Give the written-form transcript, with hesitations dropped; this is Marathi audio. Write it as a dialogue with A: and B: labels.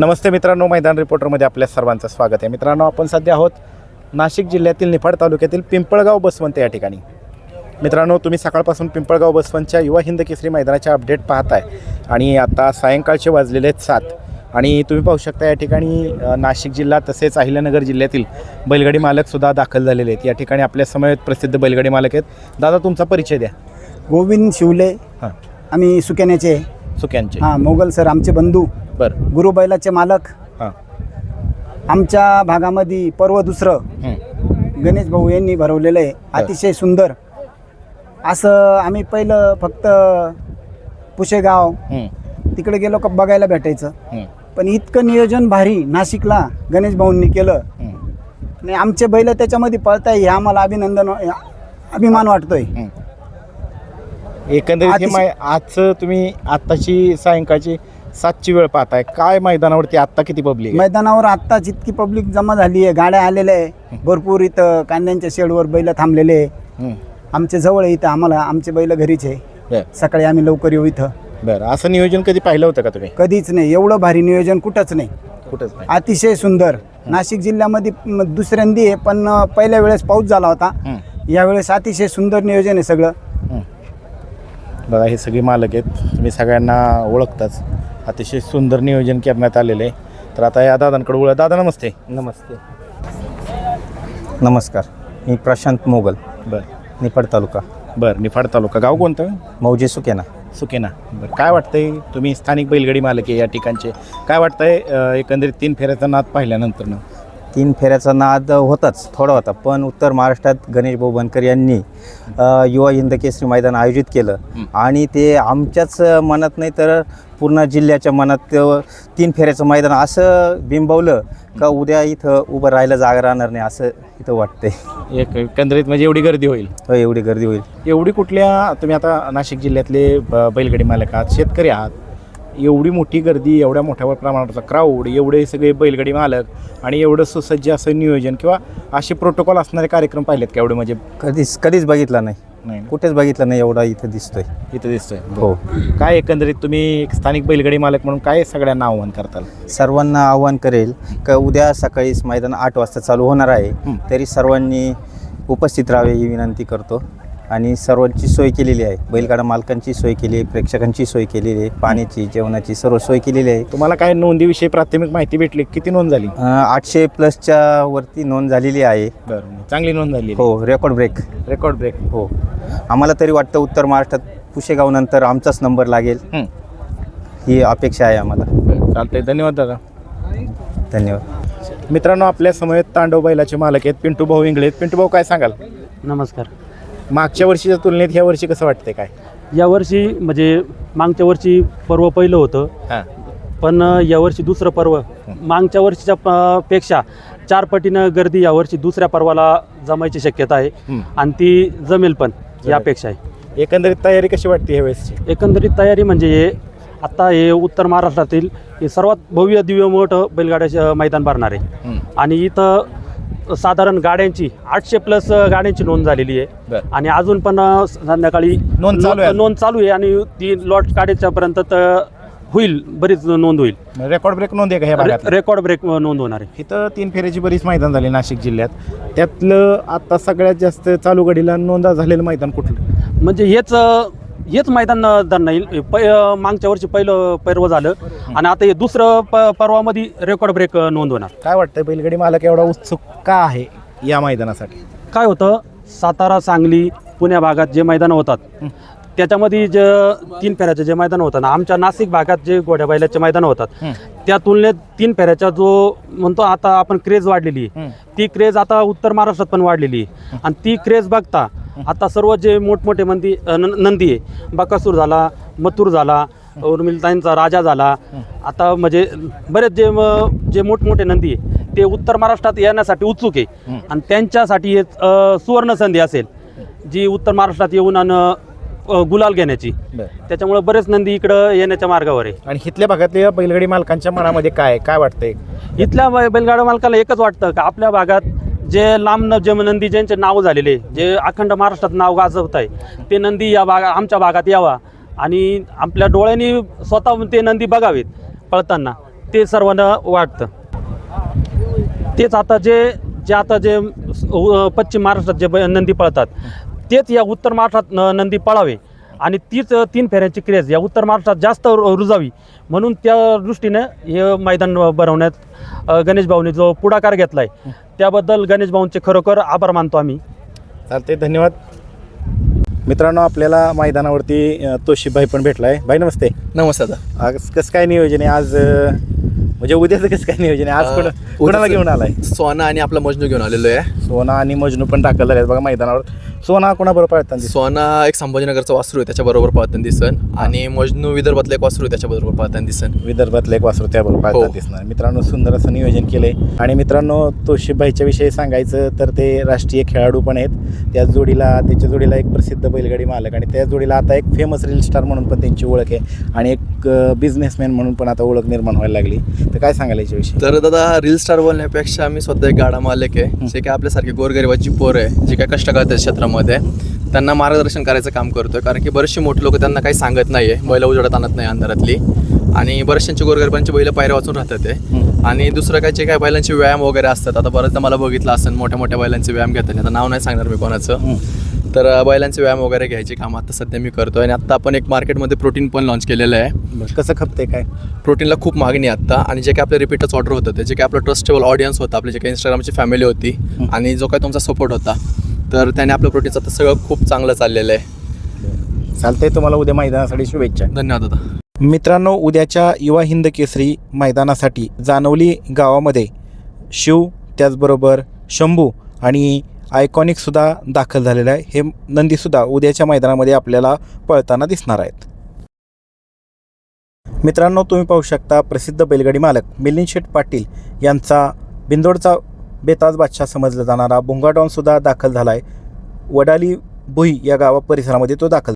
A: नमस्ते मित्रांनो, मैदान रिपोर्टरमध्ये आपल्या सर्वांचं स्वागत आहे. मित्रांनो, आपण सध्या आहोत नाशिक जिल्ह्यातील निफाड तालुक्यातील पिंपळगाव बसवंत या ठिकाणी. मित्रांनो, तुम्ही सकाळपासून पिंपळगाव बसवंतच्या युवा हिंद केसरी मैदानाचे अपडेट पाहताय आणि आता सायंकाळचे वाजलेले आहेत 7 आणि तुम्ही पाहू शकता या ठिकाणी नाशिक जिल्हा तसेच अहिल्यानगर जिल्ह्यातील बैलगाडी मालकसुद्धा दाखल झालेले आहेत. या ठिकाणी आपल्या समवेत प्रसिद्ध बैलगाडी मालक आहेत. दादा, तुमचा परिचय द्या.
B: गोविंद शिवले.
A: हां,
B: आम्ही सुक्याण्याचे.
A: सुक्यांचे.
B: हां, मोगल सर आमचे बंधू.
A: बरं.
B: गुरु बैलाचे मालक.
A: हां.
B: आमच्या भागामध्ये पर्व दुसरं गणेश भाऊ यांनी भरवलेलं आहे. अतिशय सुंदर असं. आम्ही पहिलं फक्त पुशेगाव तिकडे गेलो का बघायला भेटायचं, पण इतकं नियोजन भारी नाशिकला गणेश भाऊंनी केलं आणि आमचे बैल त्याच्यामध्ये पळताय हे आम्हाला अभिमान वाटतोय.
A: एकंदरीत आजचं तुम्ही आत्ताची सायंकाळची 7ची वेळ पाहताय, काय मैदानावरती आत्ता किती पब्लिक?
B: मैदानावर आत्ता जितकी पब्लिक जमा झाली आहे, गाड्या आलेल्या आहे भरपूर. इथं कांद्यांच्या शेडवर बैल थांबलेले आहे. आमच्या जवळ आहे इथं. आम्हाला आमचे बैल घरीच आहे. सकाळी आम्ही लवकर येऊ इथं.
A: बरं, असं नियोजन कधी पाहिलं होतं का तुम्ही?
B: कधीच नाही. एवढं भारी नियोजन कुठंच नाही.
A: कुठंच नाही.
B: अतिशय सुंदर. नाशिक जिल्ह्यामध्ये दुसऱ्यांदी आहे, पण पहिल्या वेळेस पाऊस झाला होता. यावेळेस अतिशय सुंदर नियोजन आहे सगळं.
A: बघा, हे सगळे मालक आहेत, तुम्ही सगळ्यांना ओळखताच. अतिशय सुंदर नियोजन करण्यात आलेलं आहे. तर आता या दादांकडे वळा. दादा, नमस्ते.
C: नमस्ते. नमस्कार, मी प्रशांत मोगल.
A: बरं.
C: निफाड तालुका.
A: बरं, निफाड तालुका. गाव कोणतं?
C: मौजे सुकेना.
A: सुकेना. बरं, काय वाटतंय, तुम्ही स्थानिक बैलगाडी मालक आहे या ठिकाणचे, काय वाटतंय एकंदरीत 3 फेऱ्याचा नाद पाहिल्यानंतर?
C: 3 फेऱ्याचा नाद होताच, थोडा होता, पण उत्तर महाराष्ट्रात गणेश भाऊ बनकर यांनी युवा हिंद केसरी मैदान आयोजित केलं आणि ते आमच्याच मनात नाही तर पूर्ण जिल्ह्याच्या मनात 3 फेऱ्याचं मैदान असं बिंबवलं का उद्या इथं उभं राहायला जागा राहणार नाही असं इथं वाटतंय.
A: एकंदरीत म्हणजे एवढी गर्दी होईल?
C: हो, एवढी गर्दी होईल.
A: एवढी कुठल्या, तुम्ही आता नाशिक जिल्ह्यातले बैलगाडी मालक आहात, शेतकरी आहात, एवढी मोठी गर्दी, एवढ्या मोठ्या प्रमाणाचा क्राऊड, एवढे सगळे बैलगाडी मालक आणि एवढं सुसज्ज असं नियोजन किंवा असे प्रोटोकॉल असणारे कार्यक्रम पाहिलेत का? एवढे म्हणजे
C: कधीच बघितला नाही.
A: नाही,
C: कुठेच बघितलं नाही एवढा इथं दिसतोय.
A: इथं दिसतोय.
C: हो.
A: काय एकंदरीत तुम्ही एक स्थानिक बैलगाडी मालक म्हणून काय सगळ्यांना आव्हान करताल?
C: सर्वांना आव्हान करेल का उद्या सकाळीच मैदान 8 वाजता चालू होणार आहे, तरी सर्वांनी उपस्थित राहावे ही विनंती करतो. आणि सर्वांची सोय केलेली आहे, बैलगाडा मालकांची सोय केली आहे, प्रेक्षकांची सोय केलेली आहे, पाण्याची, जेवणाची सर्व सोय केलेली आहे.
A: तुम्हाला काय नोंदीविषयी प्राथमिक माहिती भेटली? किती नोंद झाली?
C: 800+ वरती नोंद झालेली आहे.
A: बरं, चांगली नोंद झाली.
C: हो, रेकॉर्ड ब्रेक. हो, आम्हाला तरी वाटतं उत्तर महाराष्ट्रात पुशेगाव नंतर आमचाच नंबर लागेल ही अपेक्षा आहे आम्हाला.
A: चालतंय, धन्यवाद दादा.
C: धन्यवाद.
A: मित्रांनो, आपल्या समवेत तांडव बैलाचे मालक आहेत पिंटू भाऊ इंगळे आहेत. पिंटू भाऊ, काय सांगाल?
D: नमस्कार.
A: मागच्या वर्षीच्या तुलनेत ह्या वर्षी कसं वाटतंय? काय
D: यावर्षी म्हणजे मागच्या वर्षी पर्व पहिलं होतं, पण यावर्षी दुसरं पर्व मागच्या वर्षीच्या पेक्षा 4 पटीनं गर्दी यावर्षी दुसऱ्या पर्वाला जमायची शक्यता आहे आणि ती जमेल पण यापेक्षा आहे.
A: एकंदरीत तयारी कशी वाटते ह्या वेळेसची?
D: एकंदरीत तयारी म्हणजे आता हे उत्तर महाराष्ट्रातील हे सर्वात भव्य दिव्य मोठं बैलगाड्याचं मैदान भरणार आहे आणि इथं साधारण गाड्यांची 800+ गाड्यांची नोंद झालेली आहे आणि अजून पण संध्याकाळी नोंद चालू आहे आणि ती लॉट काढायच्यापर्यंत होईल, बरीच नोंद होईल.
A: रेकॉर्ड ब्रेक नोंद आहे का ह्या भागात?
D: रेकॉर्ड ब्रेक नोंद होणार आहे.
A: इथं 3 फेऱ्याची बरीच मैदान झाली नाशिक जिल्ह्यात, त्यातलं आता सगळ्यात जास्त चालू घडीला नोंद झालेलं मैदान कुठलं?
D: म्हणजे हेच मैदान धरणं येईल. मागच्या वर्षी पहिलं पर्व झालं आणि आता हे दुसरं पर्वामध्ये रेकॉर्ड ब्रेक नोंद होणार.
A: काय वाटतं, बैलगाडी मालक एवढा उत्सुक का आहे या मैदानासाठी?
D: काय होतं, सातारा, सांगली, पुण्या भागात जे मैदानं होतात त्याच्यामध्ये जे 3 फेऱ्याचे जे मैदान होतं ना, आमच्या नाशिक भागात जे घोड्या बैलाचे मैदान होतात त्या तुलनेत 3 फेऱ्याचा जो म्हणतो आता आपण क्रेज वाढलेली आहे, ती क्रेज आता उत्तर महाराष्ट्रात पण वाढलेली आहे आणि ती क्रेज बघता आता सर्व जे मोठमोठे नंदी आहे, बकासूर झाला, मथुर झाला, उर्मिलताईंचा राजा झाला, आता म्हणजे बरेच जे मोठमोठे नंदी आहे ते उत्तर महाराष्ट्रात येण्यासाठी उत्सुक आहे आणि त्यांच्यासाठी एक सुवर्ण संधी असेल जी उत्तर महाराष्ट्रात येऊन आणि गुलाल घेण्याची. त्याच्यामुळे बरेच नंदी इकडं येण्याच्या मार्गावर आहे.
A: आणि इथल्या भागातल्या बैलगाडी मालकांच्या मनामध्ये काय वाटतंय?
D: इथल्या बैलगाडा मालकाला एकच वाटतं का आपल्या भागात जे लांब जे नंदी ज्यांचे नाव झालेले, जे अखंड महाराष्ट्रात नाव गाजवत आहे, ते नंदी आमच्या भागात यावा आणि आपल्या डोळ्यांनी स्वतः ते नंदी बघावेत पळताना. ते सर्वांना वाटतं. तेच आता जे पश्चिम महाराष्ट्रात जे नंदी पळतात तेच या उत्तर महाराष्ट्रात नंदी पळावे आणि तीच 3 फेऱ्यांची क्रेज या उत्तर महाराष्ट्रात जास्त रुजावी म्हणून त्या दृष्टीने हे मैदान भरवण्यात गणेश भाऊने जो पुढाकार घेतला आहे त्याबद्दल गणेश भाऊंचे खरोखर आभार मानतो आम्ही.
A: चालते, धन्यवाद. मित्रांनो, आपल्याला मैदानावरती तोशिफभाई पण भेटला आहे. भाई नमस्ते.
E: नमस्ते दादा.
A: आज कसं काय नियोजन आहे आज, म्हणजे उद्याचं कसं काय नियोजन आहे आज, कोणाला घेऊन आलाय?
E: सोना आणि आपला मजनू घेऊन आलेलो आहे.
A: सोना आणि मजनू पण दाखल झाले बघा मैदानावर. सोना कोणाबरोबर पळताना दिसतो?
E: सोना एक संभाजीनगरचा वासरू आहे त्याच्याबरोबर पळताना दिसन आणि मजनू विदर्भातला एक वासरू आहे त्याच्याबरोबर पळताना दिसन.
A: विदर्भातलं एक वासरू त्याबरोबर पळताना
E: हो.
A: दिसणार. मित्रांनो, सुंदर असं नियोजन केलंय. आणि मित्रांनो, तोशिफभाईच्या विषयी सांगायचं तर ते राष्ट्रीय खेळाडू पण आहेत. त्याच त्याच्या जोडीला एक प्रसिद्ध बैलगाडी मालक आणि त्याच जोडीला आता एक फेमस रील स्टार म्हणून पण त्यांची ओळख आहे आणि एक बिझनेसमॅन म्हणून पण आता ओळख निर्माण व्हायला लागली. तर काय सांगायला याच्याविषयी?
E: तर दादा, रील स्टार बोलण्यापेक्षा मी स्वतः एक गाडा मालक आहे. जे काय आपल्यासारखी गोरगरिबाची पोरं आहे जे काय कष्ट करतात क्षेत्रामध्ये त्यांना मार्गदर्शन करायचं काम करतोय. कारण की बरेचसे मोठे लोक त्यांना काही सांगत नाही आहे, बैल उजेडात आणत नाही अंधारातली आणि बरेचशांची गोरगरिबांची बैल पायऱ्या वाचून राहतात ते. आणि दुसरं काय जे काय बैलांचे व्यायाम वगैरे असतात, आता बऱ्याचदा मला बघितलं असेल मोठ्या मोठ्या बैलांचे व्यायाम घेतात. आता नाव नाही सांगणार मी कोणाचं. तर बैलांचे व्यायाम वगैरे घ्यायचे काम आता सध्या मी करतोय. आणि आता आपण एक मार्केटमध्ये प्रोटीन पण लॉन्च केलेलं आहे.
A: कसं खपतंय काय?
E: प्रोटीनला खूप मागणी आहे आता आणि जे काही आपले रिपीटच ऑर्डर होतं ते जे काही आपलं ट्रस्टेबल ऑडियन्स होतं, आपली जे काही इंस्टाग्रामची फॅमिली होती आणि जो काही तुमचा सपोर्ट होता, तर त्याने आपलं प्रोटीनचं आता सगळं खूप चांगलं चाललेलं आहे.
A: चालतंय. तुम्हाला उद्या मैदानासाठी शुभेच्छा.
E: धन्यवाद दादा.
A: मित्रांनो, उद्याच्या युवा हिंद केसरी मैदानासाठी जानवली गावामध्ये शिव, त्याचबरोबर शंभू आणि आयकॉनिकसुद्धा दाखल झालेलं आहे. हे नंदीसुद्धा उद्याच्या मैदानामध्ये आपल्याला पळताना दिसणार आहेत. मित्रांनो, तुम्ही पाहू शकता प्रसिद्ध बैलगाडी मालक मिलिंद शेठ पाटील यांचा बिंदोडचा बेताज बादशाह समजला जाणारा भुंगा डॉनसुद्धा दाखल झाला आहे. वडाली भुई या गावा परिसरामध्ये तो दाखल